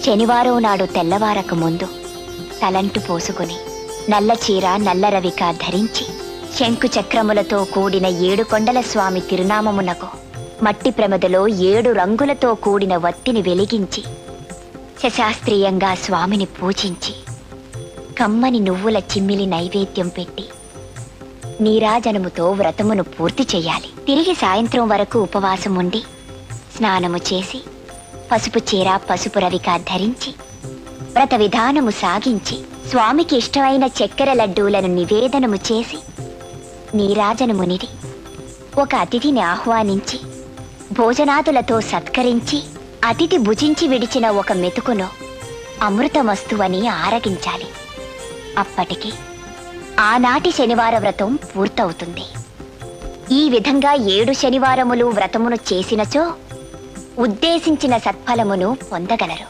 శనివారం నాడు తెల్లవారక ముందు తలంటు పోసుకుని నల్ల చీర నల్ల రవిక ధరించి శంకు చక్రములతో కూడిన 7 కొండల స్వామి తిరునామమునకు మట్టి ప్రమదలో 7 రంగులతో కూడిన వత్తిని వెలిగించి శశాస్త్రీయంగా స్వామిని పూజించి కమ్మని నువ్వుల చిమ్మిలి నైవేద్యం పెట్టి నీరాజనముతో వ్రతమును పూర్తి చెయ్యాలి. తిరిగి సాయంత్రం వరకు ఉపవాసం ఉండి స్నానము చేసి పసుపు చీర పసుపు రవిక ధరించి వ్రత విధానము సాగించి స్వామికి ఇష్టమైన చక్కెర లడ్డూలను నివేదనము చేసి నీరాజనమునిది ఒక అతిథిని ఆహ్వానించి భోజనాదులతో సత్కరించి అతిథి భుజించి విడిచిన ఒక మెతుకును అమృతమస్తువని ఆరగించాలి. అప్పటికి ఆనాటి శనివార వ్రతం పూర్తవుతుంది. ఈ విధంగా 7 శనివారములు వ్రతమును చేసినచో ఉద్దేశించిన సత్ఫలమును పొందగలరు.